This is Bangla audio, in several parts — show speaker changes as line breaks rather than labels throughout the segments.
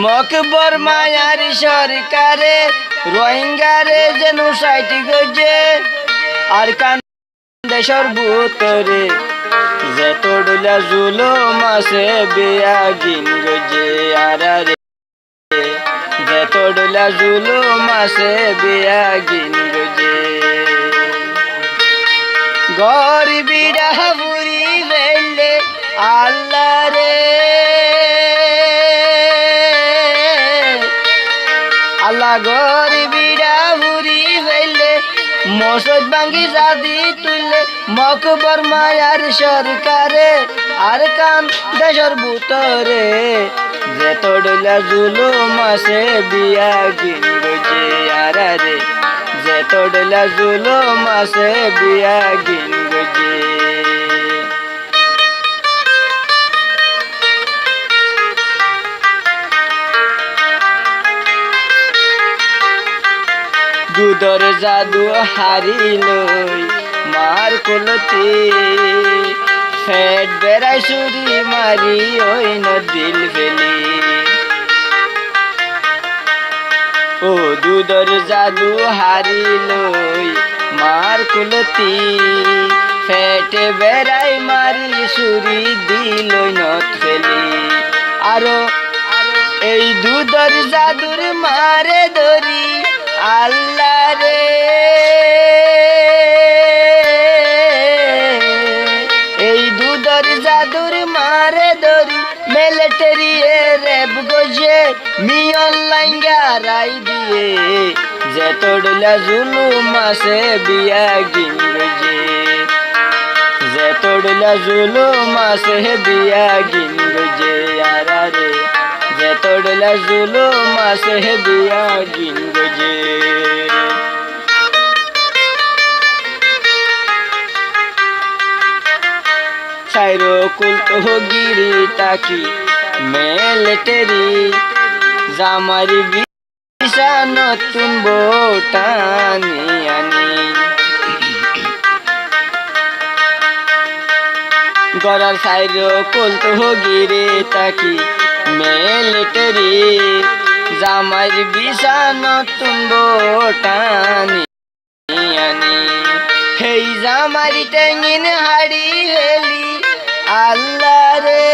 মকবর মায়ার সরকারে রোহিঙ্গারে যেন সাইটি গজে আর কান্দে সর্বতরে যে তোড়লা জুলুম আছে বেয়াগিন গজে আরারে যে তোড়লা জুলুম আছে বেয়াগিন গজে গরিবিরা বুড়ি বেলে আল্লাহ রে আল্লাহ গরিবিরা বুড়ি বেলে মসজিদ ভাঙ্গি জাদি তুললে মকবর মায়ার সরকারে আর কান দেশর ভুতরে যে তোড়লা জুলুম আছে বিয়াগিন গজে আরারে যে তোড়লা জুলুম আছে বিয়াগিন গজে দুধর জাদু হারিল মার কুলতি ফেট বেড়াই সুরি মারি ওই নদিল ফেলি ও দুধর জাদু হারিল মার কুলতি ফেটে বেড়াই মারি সুরি দিল নত ফেলি আরো এই দুধর জাদুর মারে ধরি আল্লাহ রে এই দুধর জাদুর মারে ধরি মিলিটারি রেব গজে মিয়ন লাইঙ্গা রাই দিয়ে যে তোড়লা জুলুম আছে বিয়াগিন গজে যে তোড়লা জুলুম আছে বিয়াগিন গজে আরারে যে তোড়লা জুলুম আছে বিয়াগিন গজে সাইরো কুলতো গিরি তাকি মিলিটারি জামারি বিশা নতুন বোটানি আনি গড়ার সাইরো কুলতো গিরি তাকি মিলিটারি জামার বিশা নতুন বোটানি আনি হেই জামারি টেঙ্গিন হাড়ি হেলি আল্লাহ রে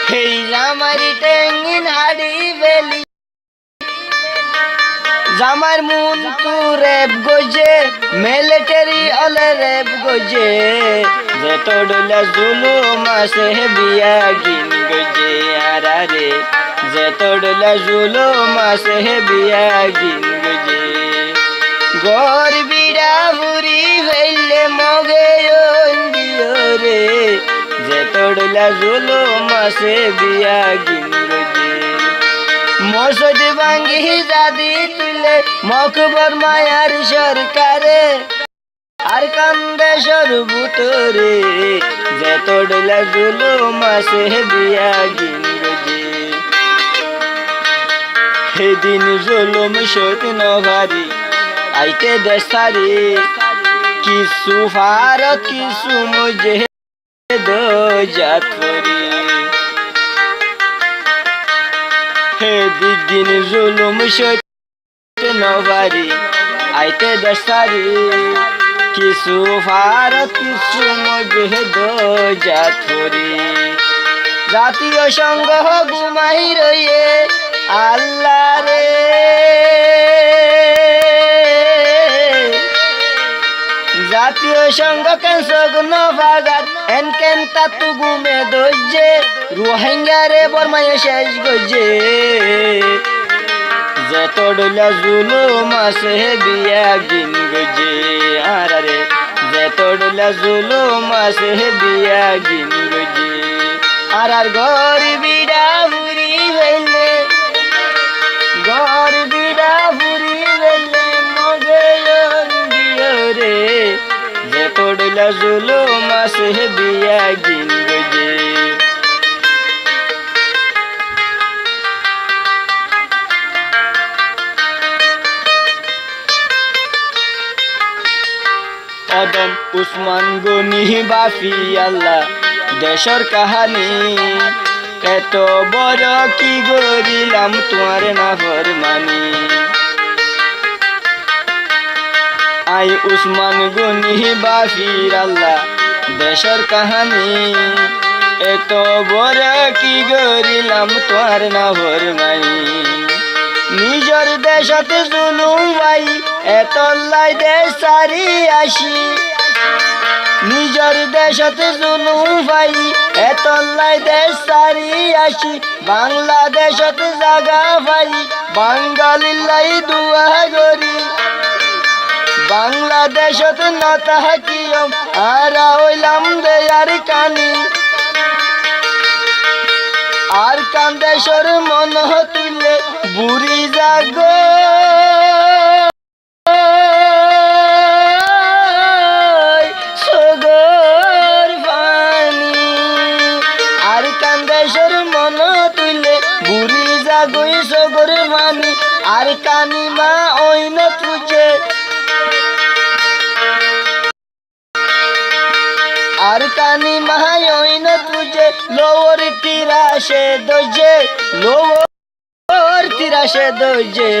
হেই জামারি টেঙ্গিন হাড়ি বেলি জামার মুন তু রেব গজে মিলিটারি অলে রেব গজে যে তোড়লা জুলুম আছে বিয়াগিন গজে আরারে যে তোড়লা জুলুম আছে বিয়াগিন গজে গরিবিরা বুড়ি হইলে মগে রে যে তোড়লা জুলুম আছে বিয়াগিন গজে মসজিদ ভাঙ্গি জাদি তুলে মকবর মায়ার সরকারে আর কান্দে সর্বতরে যে তোড়লা জুলুম আছে বিয়াগিন গজে সেদিন জুলুম সইত নভারি আইতে দেশারি কিছু ভারত কিছু মুঝে দোজাতরি সেদিন জুলুম সইত নভারি আইতে দেশারি কিছু ভারত কিছু মুঝে দোজাতরি জাতীয় সংঘ ঘুমাই রয়ে আল্লাহ রে জাতীয় সংঘ কেন সগ্ন ভাগাত এন কেন তাতু গুমে দোজে রোহিঙ্গা রে বর্মায় শেষ গজে যে তোড়লা জুলুম আছে বিয়াগিন গজে আরারে যে তোড়লা জুলুম আছে বিয়াগিন গজে আর গরিবিরা বুড়ি হইলে গরিবিরা বুড়ি হইলে মগে রে যে তোড়লা জুলুম আছে বিয়াগিন গজে আদম উসমান গনি বাফি আল্লাহ দেশর কাহানি এত বড় কি গরিলাম তোমার না ফরমানি আই উসমান গনি বাফির আল্লাহ দেশর কাহানি এত বড় কি গরিলাম তোমার না ফরমানি নিজর দেশতে জুলুম ভাই এত লাই দেশ সারি আসি নিজর দেশতে জুলুম ভাই এত লাই দেশ সারি আসি বাংলাদেশতে জাগা ভাই বাঙালির দুয়া গরি বাংলাদেশত না তাহাকিয়ম আরা হইলাম দেয়ার কানি আর কান্দেশ্বর মন তুলে বুড়ি জাগ সগর পানি আর কান্দেশ্বর মন তুলে বুড়ি জাগই সগর পানি আর কানিমা ওইন তুজে আর কানি মাহায়ন তুজে লোর তিরাশে দোজে লোর তিরাশে দোজে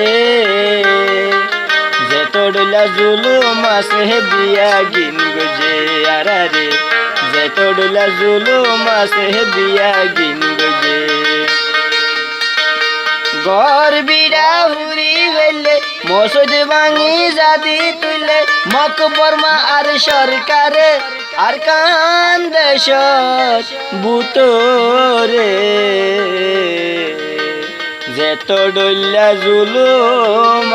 যে তোড়লা জুলুম আছে বিয়া গিন গজে আরে যে তোড়লা জুলুম আছে বিয়া গিন গজে ঘর বিড়া হুরি হইলে মসজিদ ভাঙি জাদি তুলে মকবরমা আর সরকারে আর কান্দেশ বুতরে যে তোড়লা জুলুম